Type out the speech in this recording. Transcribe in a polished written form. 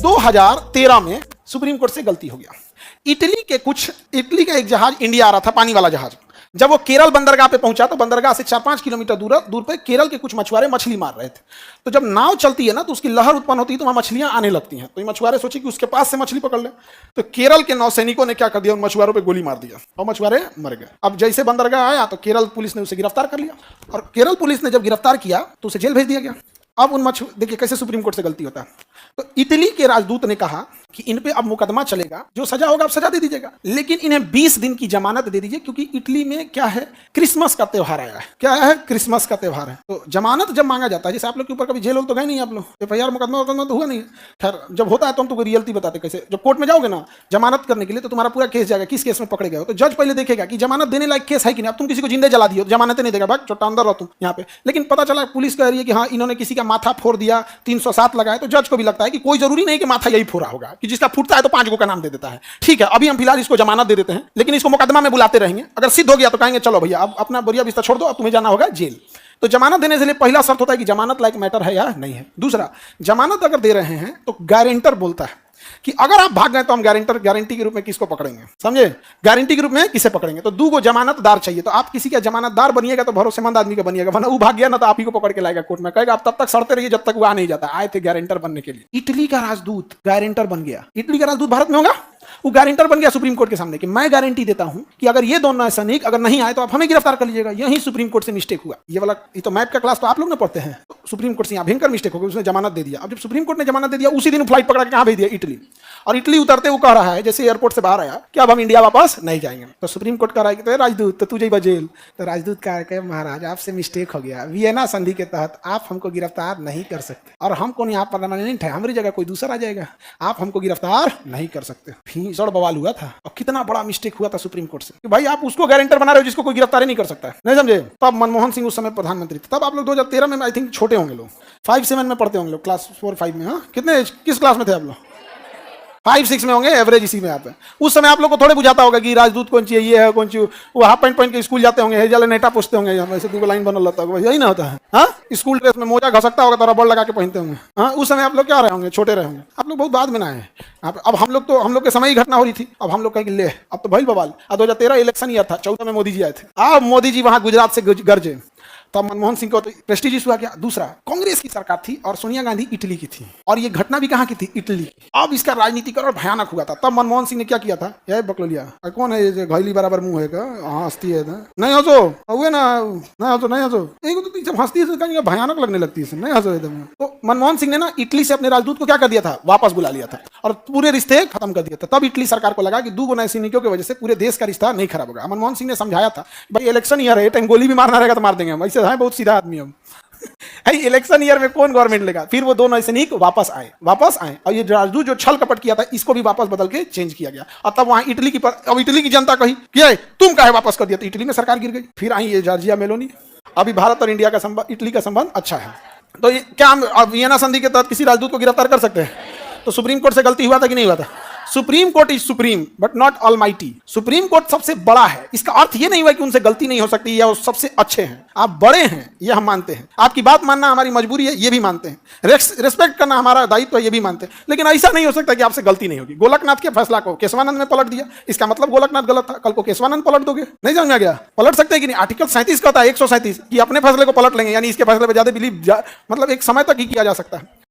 2013 में supreme court से गलती हो गया। इटली का एक जहाज इंडिया आ रहा था, पानी वाला जहाज। जब वो केरल बंदरगाह पे पहुंचा तो बंदरगाह से 4-5 किलोमीटर दूर पे केरल के कुछ मछुआरे मछली मार रहे थे। तो जब नाव चलती है ना तो उसकी लहर उत्पन्न होती है तो वहां मछलियां आने लगती हैं। तो ये मछुआरे सोचे कि उसके पास से मछली पकड़ ले। तो केरल के नौसैनिकों ने क्या कर दिया, उन मछुआरों पे गोली मार दिया और मछुआरे मर गए। अब जैसे बंदरगाह आया तो केरल पुलिस ने उसे गिरफ्तार कर लिया, और केरल पुलिस ने जब गिरफ्तार किया तो उसे जेल भेज दिया गया। अब उन देखिए कैसे सुप्रीम कोर्ट से गलती होता है। तो इटली के राजदूत ने कहा कि इन पे अब मुकदमा चलेगा, जो सजा होगा अब सजा दे दीजिएगा, लेकिन इन्हें 20 दिन की जमानत दे दीजिए, क्योंकि इटली में क्या है, क्रिसमस का त्योहार आया है। क्या है? क्रिसमस का त्योहार है। तो जमानत जब मांगा जाता है, जैसे आप लोग के ऊपर कभी जेल हो तो गए नहीं आप लोग, FIR मुकदमा तो हुआ नहीं। खैर जब होता है तो हम तुमको रियलिटी बताते कैसे। जब कोर्ट में जाओगे ना जमानत करने के लिए तो तुम्हारा पूरा केस जाएगा, किस केस में पकड़े गए हो। तो जज पहले देखेगा कि जमानत देने लायक केस है कि नहीं। अब तुम किसी को जिंदे जला दियो, जमानत नहीं देगा, भाग छोटा अंदर रहो तुम यहाँ पे। लेकिन पता चला पुलिस कह रही है कि हाँ इन्होंने किसी का माथा फोड़ दिया, 307 लगाए, तो जज को भी लगता है कि कोई जरूरी नहीं कि माथा यही फोड़ा होगा, कि जिसका फूटता है तो 5 गो का नाम दे देता है। ठीक है, अभी हम फिलहाल इसको जमानत दे देते हैं, लेकिन इसको मुकदमा में बुलाते रहेंगे। अगर सिद्ध हो गया तो कहेंगे चलो भैया अब अपना बोरिया बिस्तर छोड़ दो, अब तुम्हें जाना होगा जेल। तो जमानत देने से लिए पहला शर्त होता है कि जमानत लायक मैटर है या नहीं है। दूसरा, जमानत अगर दे रहे हैं तो गारंटर बोलता है कि अगर आप भाग गए तो हम गारंटी के रूप में किसको पकड़ेंगे, समझे? गारंटी के रूप में किसे पकड़ेंगे? तो 2 गो जमानतदार चाहिए। तो आप किसी का जमानतदार बनिएगा तो भरोसेमंद आदमी का बनिएगा, वरना वो भाग गया ना तो आप ही को पकड़ के लाएगा कोर्ट में, कहेगा आप तब तक सड़ते रहिए जब तक वो आ नहीं जाता। आए थे गारंटर बनने के लिए। इटली का राजदूत गारंटर बन गया। इटली का राजदूत भारत में होगा, वो गारंटर बन गया सुप्रीम कोर्ट के सामने कि मैं गारंटी देता हूं कि अगर ये दोनों सैनिक अगर नहीं आए तो आप हमें गिरफ्तार कर लीजिएगा। यही सुप्रीम कोर्ट से मिस्टेक हुआ। ये वाला ये तो मैप का क्लास तो आप लोग ने पढ़ते हैं। तो सुप्रीम कोर्ट से यहाँ भयंकर मिस्टेक हो गई, उसने जमानत दे दिया। अब जब सुप्रीम कोर्ट ने जमानत दे दिया, उसी दिन फ्लाइट पकड़ा के कहाँ भेज दिया, इटली। और इटली उतरते वो कह रहा है जैसे एयरपोर्ट से बाहर आया कि अब हम इंडिया वापस नहीं जाएंगे। तो सुप्रीम कोर्ट कह रहा है कि तो राजदूत तो तुझे जेल। तो राजदूत कह के महाराज आपसे मिस्टेक हो गया, वियना संधि के तहत आप हमको गिरफ्तार नहीं कर सकते, और हमको यहाँ परमानेंट है, हमारी जगह कोई दूसरा आ जाएगा, आप हमको गिरफ्तार नहीं कर सकते। भीषण बवाल हुआ था। और कितना बड़ा मिस्टेक हुआ था सुप्रीम कोर्ट से कि भाई आप उसको गारंटर बना रहे हो जिसको कोई गिरफ्तार नहीं कर सकता है, नहीं समझे? तब मनमोहन सिंह उस समय प्रधानमंत्री थे। तब आप लोग 2013 में आई थिंक छोटे होंगे लोग, 5-7 में पढ़ते होंगे लोग, क्लास 4-5 में। हाँ कितने किस क्लास में थे आप लोग? 5-6 में होंगे, एवरेज इसी में आप है। उस समय आप लोग को थोड़े बुझाता होगा कि राजदूत कौन चाहिए, ये है कौन चाहिए। वो हाफ पैंट पहन के स्कूल जाते होंगे, हेजल नेटा पूछते होंगे, वैसे 2 लाइन बनल रहता होगा, यही ना होता है। हाँ स्कूल ड्रेस में मोजा घसकता होगा तो रबड़ लगा के पहनते होंगे। हाँ उस समय आप लोग क्या रहे होंगे, छोटे रहे होंगे। आप लोग बहुत बाद में आए हैं। अब हम लोग के समय ही घटना हो रही थी। अब हम लोग कहेंगे ले अब तो भाई बवाल। 2013 इलेक्शन ईयर था, 14 में मोदी जी आए थे। अब मोदी जी वहां गुजरात से गरजे, तब मनमोहन सिंह को तो प्रेस्टिजियस हुआ क्या। दूसरा, कांग्रेस की सरकार थी और सोनिया गांधी इटली की थी, और ये घटना भी कहाँ की थी, इटली की। अब इसका राजनीतिक और भयानक हुआ था। तब मनमोहन सिंह ने क्या किया था, यह बकलोलिया कौन है ये घैली बराबर मुंह है का, हाँ हंसती है ना? नहीं हंसो हुए ना, नहीं हंसो नहीं हंसो, एक तो जब हंसती है भयानक लगने लगती है, नहीं हंसो एकदम। तो मनमोहन सिंह ने ना इटली से अपने राजदूत को क्या कर दिया था, वापस बुला लिया था और पूरे रिश्ते खत्म कर दिया था। तब इटली सरकार को लगा कि 2 गो नए सैनिकों की वजह से पूरे देश का रिश्ता नहीं खराब होगा। मनमोहन सिंह ने समझाया था भाई इलेक्शन ईयर है, टाइम गोली भी मारना रहेगा तो मार देंगे, वैसे है बहुत सीधा आदमी। इलेक्शन ईयर में कौन गवर्नमेंट लेगा। फिर वो 2 नए सैनिक वापस आए और ये राजदूत जो छल कपट किया था इसको भी वापस बदल के चेंज किया गया। और तब वहां इटली की जनता कही क्या है तुम काहे वापस कर दिया, तो इटली में सरकार गिर गई। फिर आई ये जॉर्जिया मेलोनी। अभी भारत और इंडिया का संबंध, इटली का संबंध अच्छा है। तो क्या हम वियना संधि के तहत किसी राजदूत को गिरफ्तार कर सकते हैं? तो सुप्रीम कोर्ट से गलती हुआ था कि नहीं हुआ था? Supreme court is supreme but not almighty. Supreme court सबसे बड़ा है, इसका अर्थ ये नहीं हुआ कि उनसे गलती नहीं हो सकती या वो सबसे अच्छे हैं। आप बड़े हैं ये हम मानते हैं, आपकी बात मानना हमारी मजबूरी है ये भी मानते हैं, रेस्पेक्ट करना हमारा दायित्व है ये भी मानते हैं। लेकिन ऐसा नहीं हो सकता कि आपसे गलती नहीं होगी। गोलकनाथ के फैसला को केशवानंद ने पलट दिया, इसका मतलब गोलकनाथ गलत था, कल को केशवानंद पलट दोगे, नहीं समझ में गया? पलट सकते हैं कि नहीं? आर्टिकल 37 का था 137 कि अपने फैसले को पलट लेंगे, यानी इसके फैसले पर ज्यादा बिलीव मतलब एक समय तक ही किया जा सकता है।